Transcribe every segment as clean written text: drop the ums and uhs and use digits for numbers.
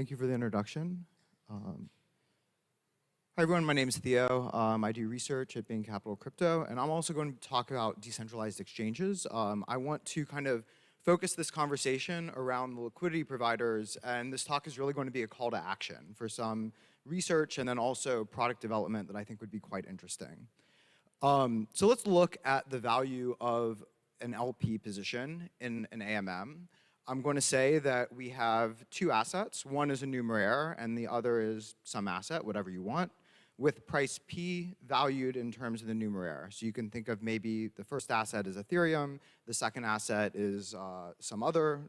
Thank you for the introduction. Hi everyone, my name is Theo. I do research at Bain Capital Crypto, and I'm also going to talk about decentralized exchanges. I want to kind of focus this conversation around the liquidity providers, and this talk is really going to be a call to action for some research and then also product development that I think would be quite interesting. So let's look at the value of an LP position in an AMM. I'm going to say that we have two assets. One is a numeraire, and the other is some asset, whatever you want, with price P valued in terms of the numeraire. So you can think of maybe the first asset is Ethereum, the second asset is some other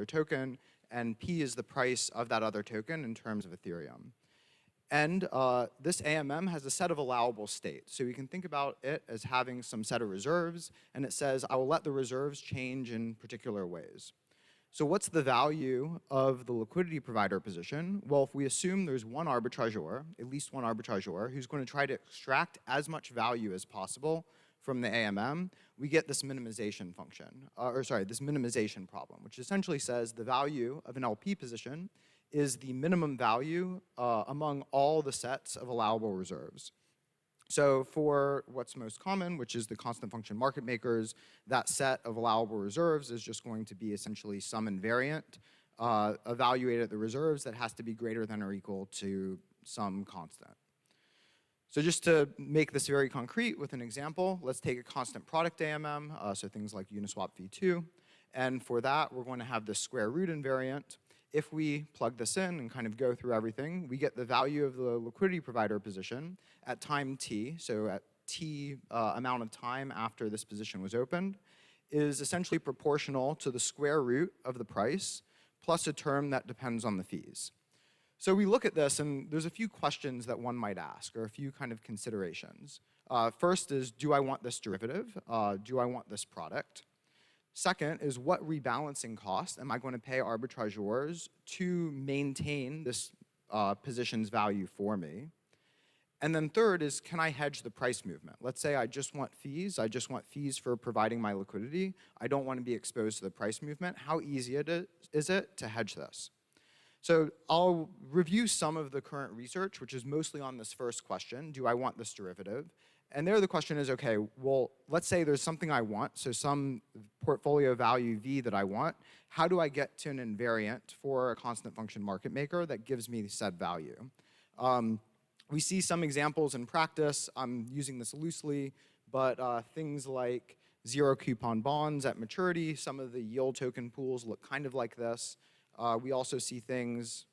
token, and P is the price of that other token in terms of Ethereum. And this AMM has a set of allowable states. So you can think about it as having some set of reserves, and it says, I will let the reserves change in particular ways. So what's the value of the liquidity provider position? Well, if we assume there's one arbitrageur, at least one arbitrageur, who's going to try to extract as much value as possible from the AMM, we get this minimization function, this minimization problem, which essentially says the value of an LP position is the minimum value among all the sets of allowable reserves. So for what's most common, which is the constant function market makers, that set of allowable reserves is just going to be essentially some invariant evaluated at the reserves that has to be greater than or equal to some constant. So just to make this very concrete with an example, let's take a constant product AMM, so things like Uniswap v2. And for that, we're going to have the square root invariant. If we plug this in and kind of go through everything, we get the value of the liquidity provider position at time t, so at t amount of time after this position was opened, is essentially proportional to the square root of the price plus a term that depends on the fees. So we look at this, and there's a few questions that one might ask, or a few kind of considerations. First is, do I want this derivative? Do I want this product? Second is, what rebalancing cost am I going to pay arbitrageurs to maintain this position's value for me? And then third is, can I hedge the price movement? Let's say I just want fees. I just want fees for providing my liquidity. I don't want to be exposed to the price movement. How easy is it to hedge this? So I'll review some of the current research, which is mostly on this first question, do I want this derivative? And there the question is, okay, well, let's say there's something I want, so some portfolio value V that I want. How do I get to an invariant for a constant function market maker that gives me said value? We see some examples in practice. I'm using this loosely, but things like zero coupon bonds at maturity, some of the yield token pools look kind of like this. We also see things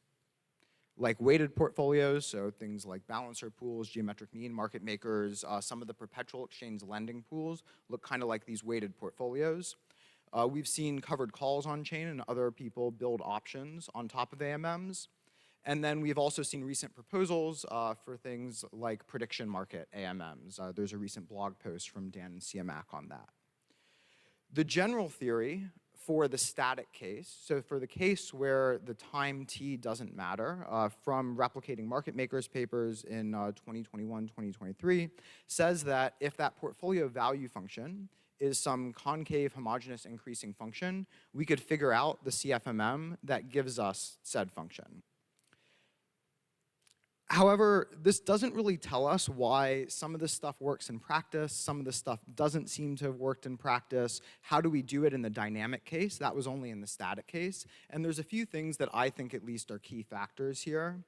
like weighted portfolios, so things like balancer pools, geometric mean market makers, some of the perpetual exchange lending pools look kind of like these weighted portfolios. We've seen covered calls on chain and other people build options on top of AMMs. And then we've also seen recent proposals for things like prediction market AMMs. There's a recent blog post from Dan and CMAC on that. The general theory for the static case, so for the case where the time t doesn't matter, from replicating market makers papers in 2021, 2023, says that if that portfolio value function is some concave homogeneous increasing function, we could figure out the CFMM that gives us said function. However, this doesn't really tell us why some of this stuff works in practice, some of this stuff doesn't seem to have worked in practice. How do we do it in the dynamic case? That was only in the static case. And there's a few things that I think at least are key factors here.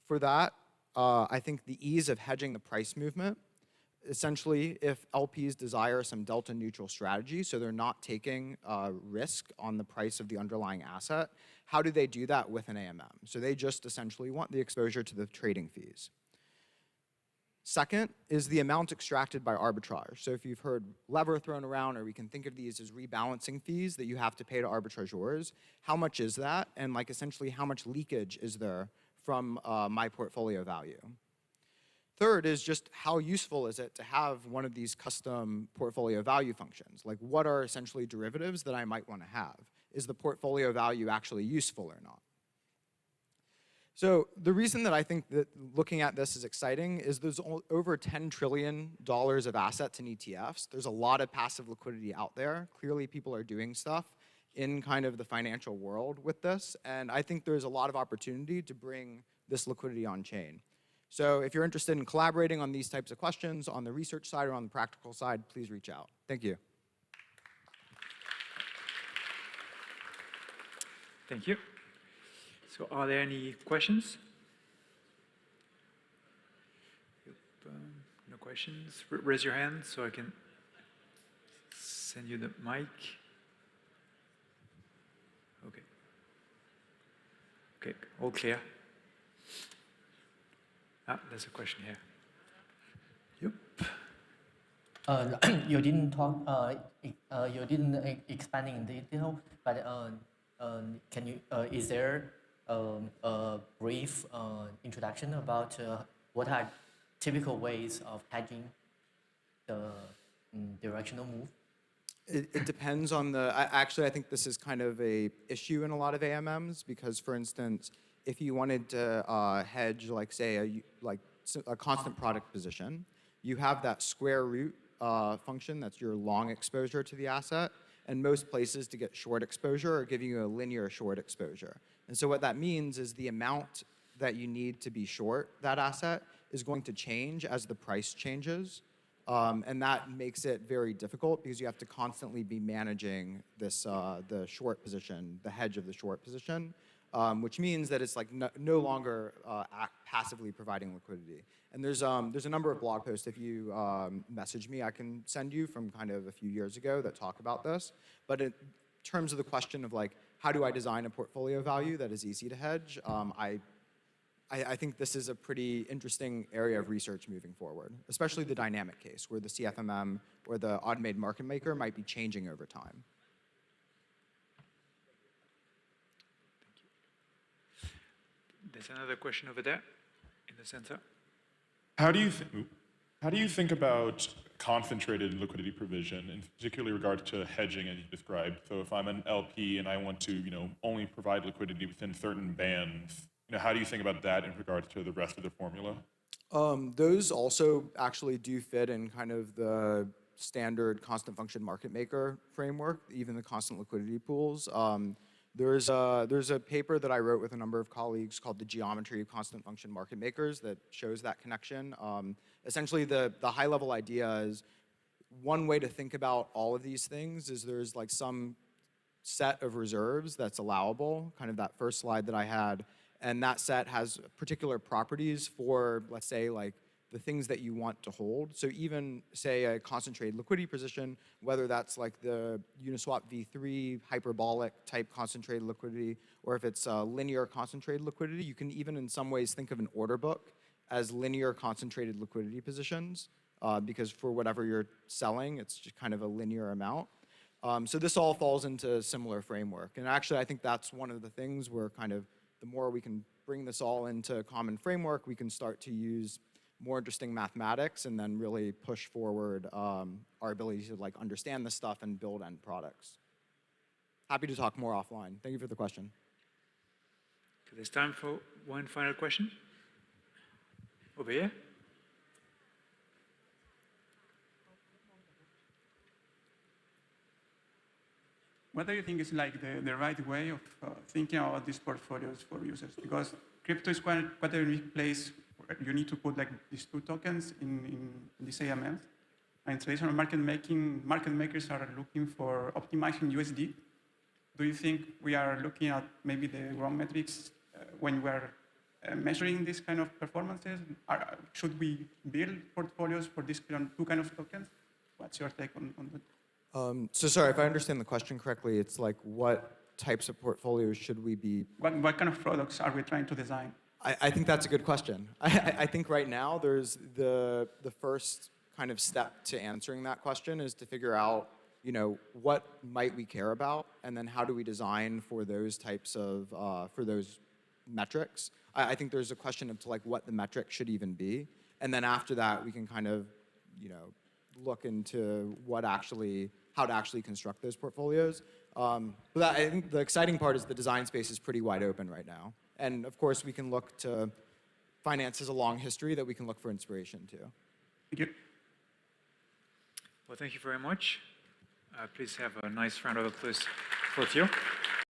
For that, I think the ease of hedging the price movement. Essentially, if LPs desire some delta neutral strategy, so they're not taking risk on the price of the underlying asset, how do they do that with an AMM? So they just essentially want the exposure to the trading fees. Second is the amount extracted by arbitrage. So if you've heard lever thrown around, or we can think of these as rebalancing fees that you have to pay to arbitrageurs, how much is that? And like essentially how much leakage is there from my portfolio value? Third is just how useful is it to have one of these custom portfolio value functions? Like what are essentially derivatives that I might want to have? Is the portfolio value actually useful or not? So the reason that I think that looking at this is exciting is there's over $10 trillion of assets in ETFs. There's a lot of passive liquidity out there. Clearly people are doing stuff. in kind of the financial world with this. And I think there's a lot of opportunity to bring this liquidity on chain. So if you're interested in collaborating on these types of questions on the research side or on the practical side, please reach out. Thank you. Thank you. So are there any questions? No questions? Raise your hand so I can send you the mic. Okay. Okay, all clear. Ah, there's a question here. Yep. You didn't talk. You didn't expand in detail, but can you? Is there a brief introduction about what are typical ways of hedging the directional move? It depends on the. Actually, I think this is kind of a issue in a lot of AMMs because, for instance, if you wanted to hedge, like say a constant product position, you have that square root function, that's your long exposure to the asset, and most places to get short exposure are giving you a linear short exposure. And so what that means is the amount that you need to be short that asset is going to change as the price changes. And that makes it very difficult because you have to constantly be managing this, the short position, the hedge of the short position, which means that it's like no longer passively providing liquidity. And there's a number of blog posts, if you message me, I can send you from kind of a few years ago that talk about this. But in terms of the question of like, how do I design a portfolio value that is easy to hedge, I think this is a pretty interesting area of research moving forward, especially the dynamic case where the CFMM or the automated market maker might be changing over time. There's another question over there in the center. How do you think about concentrated liquidity provision, in particularly regard to hedging as you described? So if I'm an LP and I want to, only provide liquidity within certain bands, how do you think about that in regard to the rest of the formula? Those also actually do fit in kind of the standard constant function market maker framework, even the constant liquidity pools. There's a paper that I wrote with a number of colleagues called The Geometry of Constant Function Market Makers that shows that connection. Essentially, the high-level idea is one way to think about all of these things is there's like some set of reserves that's allowable, kind of that first slide that I had, and that set has particular properties for, let's say, like the things that you want to hold. So even, say, a concentrated liquidity position, whether that's like the Uniswap v3 hyperbolic type concentrated liquidity, or if it's linear concentrated liquidity, you can even in some ways think of an order book as linear concentrated liquidity positions, because for whatever you're selling, it's just kind of a linear amount. So this all falls into a similar framework. And actually, I think that's one of the things where kind of the more we can bring this all into a common framework, we can start to use more interesting mathematics and then really push forward our ability to like understand this stuff and build end products. Happy to talk more offline. Thank you for the question. Okay, there's time for one final question. Over here. What do you think is like the right way of thinking about these portfolios for users? Because crypto is quite a unique place where you need to put like these two tokens in these AMMs. And traditional market makers are looking for optimizing USD. Do you think we are looking at maybe the wrong metrics when we're measuring these kind of performances? Should we build portfolios for these two kind of tokens? What's your take on that? So sorry, if I understand the question correctly, it's like what types of portfolios should we be? What kind of products are we trying to design? I think that's a good question. I think right now there's the first kind of step to answering that question is to figure out, what might we care about, and then how do we design for those types of, for those metrics. I think there's a question of like what the metric should even be, and then after that we can kind of, look into how to actually construct those portfolios. But I think the exciting part is the design space is pretty wide open right now. And of course, we can look to finance has a long history that we can look for inspiration to. Thank you. Well, thank you very much. Please have a nice round of applause. for Theo.